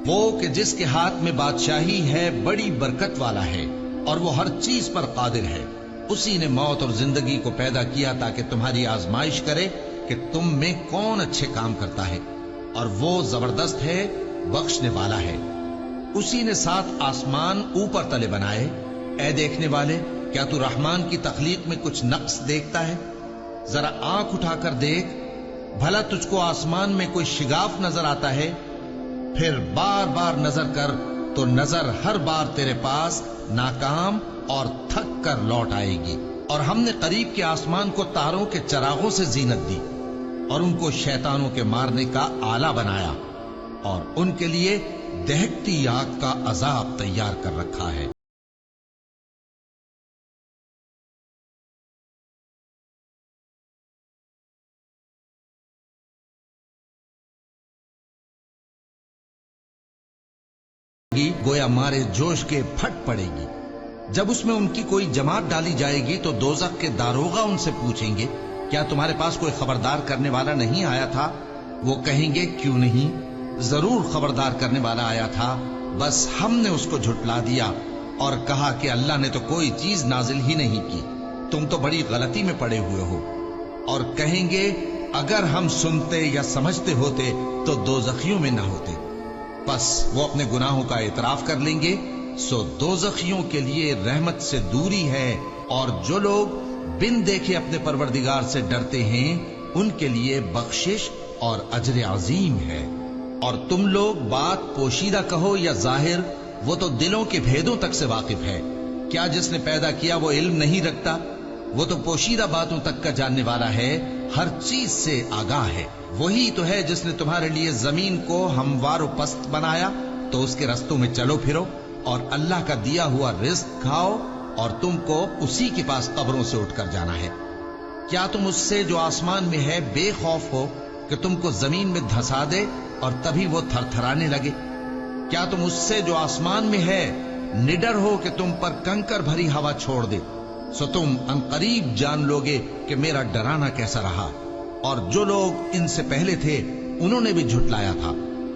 وہ کہ جس کے ہاتھ میں بادشاہی ہے بڑی برکت والا ہے اور وہ ہر چیز پر قادر ہے. اسی نے موت اور زندگی کو پیدا کیا تاکہ تمہاری آزمائش کرے کہ تم میں کون اچھے کام کرتا ہے، اور وہ زبردست ہے، بخشنے والا ہے. اسی نے 7 آسمان اوپر تلے بنائے. اے دیکھنے والے، کیا تو رحمان کی تخلیق میں کچھ نقص دیکھتا ہے؟ ذرا آنکھ اٹھا کر دیکھ، بھلا تجھ کو آسمان میں کوئی شگاف نظر آتا ہے؟ پھر بار بار نظر کر تو نظر ہر بار تیرے پاس ناکام اور تھک کر لوٹ آئے گی. اور ہم نے قریب کے آسمان کو تاروں کے چراغوں سے زینت دی اور ان کو شیطانوں کے مارنے کا آلہ بنایا، اور ان کے لیے دہکتی آگ کا عذاب تیار کر رکھا ہے. گویا مارے جوش کے پھٹ پڑے گی. جب اس میں ان کی کوئی جماعت ڈالی جائے گی تو دوزخ کے داروغہ ان سے پوچھیں گے، کیا تمہارے پاس کوئی خبردار کرنے والا نہیں آیا تھا؟ وہ کہیں گے، کیوں نہیں، ضرور خبردار کرنے والا آیا تھا، بس ہم نے اس کو جھٹلا دیا اور کہا کہ اللہ نے تو کوئی چیز نازل ہی نہیں کی، تم تو بڑی غلطی میں پڑے ہوئے ہو. اور کہیں گے، اگر ہم سنتے یا سمجھتے ہوتے تو دوزخیوں میں نہ ہوتے. بس وہ اپنے گناہوں کا اعتراف کر لیں گے، سو دوزخیوں کے لیے رحمت سے دوری ہے، اور جو لوگ بن دیکھے اپنے پروردگار سے ڈرتے ہیں ان کے لیے بخشش اور اجر عظیم ہے. اور تم لوگ بات پوشیدہ کہو یا ظاہر، وہ تو دلوں کے بھیدوں تک سے واقف ہے. کیا جس نے پیدا کیا وہ علم نہیں رکھتا؟ وہ تو پوشیدہ باتوں تک کا جاننے والا ہے، ہر چیز سے آگاہ ہے. وہی تو ہے جس نے تمہارے لیے زمین کو ہموار و پست بنایا، تو اس کے رستوں میں چلو پھرو اور اللہ کا دیا ہوا رزق کھاؤ، اور تم کو اسی کے پاس قبروں سے اٹھ کر جانا ہے. کیا تم اس سے جو آسمان میں ہے بے خوف ہو کہ تم کو زمین میں دھسا دے اور تبھی وہ تھر تھرانے لگے؟ کیا تم اس سے جو آسمان میں ہے نڈر ہو کہ تم پر کنکر بھری ہوا چھوڑ دے؟ سو تم عنقریب جان لوگے کہ میرا ڈرانا کیسا رہا. اور جو لوگ ان سے پہلے تھے انہوں نے بھی جھٹلایا تھا،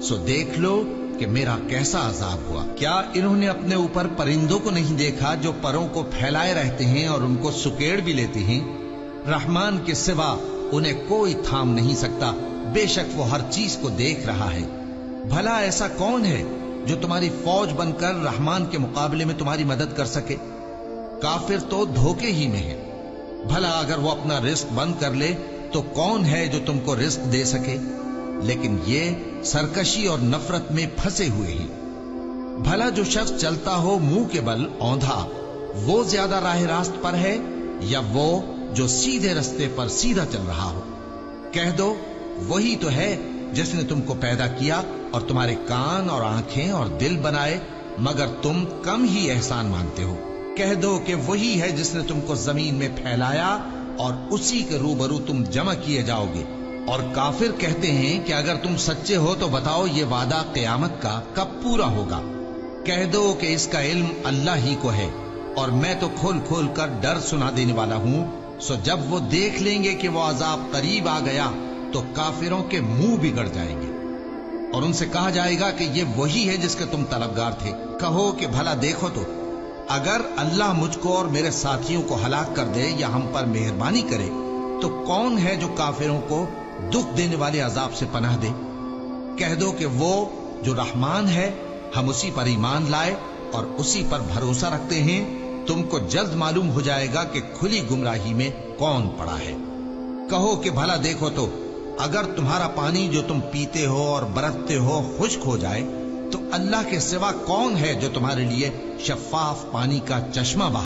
سو دیکھ لو کہ میرا کیسا عذاب ہوا. کیا انہوں نے اپنے اوپر پرندوں کو نہیں دیکھا جو پروں کو پھیلائے رہتے ہیں اور ان کو سکیڑ بھی لیتے ہیں؟ رحمان کے سوا انہیں کوئی تھام نہیں سکتا، بے شک وہ ہر چیز کو دیکھ رہا ہے. بھلا ایسا کون ہے جو تمہاری فوج بن کر رحمان کے مقابلے میں تمہاری مدد کر سکے؟ کافر تو دھوکے ہی میں ہے. بھلا اگر وہ اپنا رزق بند کر لے تو کون ہے جو تم کو رزق دے سکے؟ لیکن یہ سرکشی اور نفرت میں پھنسے ہوئے ہیں. بھلا جو شخص چلتا ہو منہ کے بل اوندھا، وہ زیادہ راہ راست پر ہے یا وہ جو سیدھے رستے پر سیدھا چل رہا ہو؟ کہہ دو، وہی تو ہے جس نے تم کو پیدا کیا اور تمہارے کان اور آنکھیں اور دل بنائے، مگر تم کم ہی احسان مانتے ہو. کہہ دو کہ وہی ہے جس نے تم کو زمین میں پھیلایا اور اسی کے روبرو تم جمع کیے جاؤ گے. اور کافر کہتے ہیں کہ اگر تم سچے ہو تو بتاؤ یہ وعدہ قیامت کا کب پورا ہوگا؟ کہہ دو کہ اس کا علم اللہ ہی کو ہے، اور میں تو کھول کھول کر ڈر سنا دینے والا ہوں. سو جب وہ دیکھ لیں گے کہ وہ عذاب قریب آ گیا تو کافروں کے منہ بگڑ جائیں گے، اور ان سے کہا جائے گا کہ یہ وہی ہے جس کے تم طلبگار تھے. کہو کہ بھلا دیکھو تو، اگر اللہ مجھ کو اور میرے ساتھیوں کو ہلاک کر دے یا ہم پر مہربانی کرے تو کون ہے جو کافروں کو دکھ دینے والے عذاب سے پناہ دے؟ کہہ دو کہ وہ جو رحمان ہے، ہم اسی پر ایمان لائے اور اسی پر بھروسہ رکھتے ہیں. تم کو جلد معلوم ہو جائے گا کہ کھلی گمراہی میں کون پڑا ہے. کہو کہ بھلا دیکھو تو، اگر تمہارا پانی جو تم پیتے ہو اور برتتے ہو خشک ہو جائے تو اللہ کے سوا کون ہے جو تمہارے لیے شفاف پانی کا چشمہ بہائے؟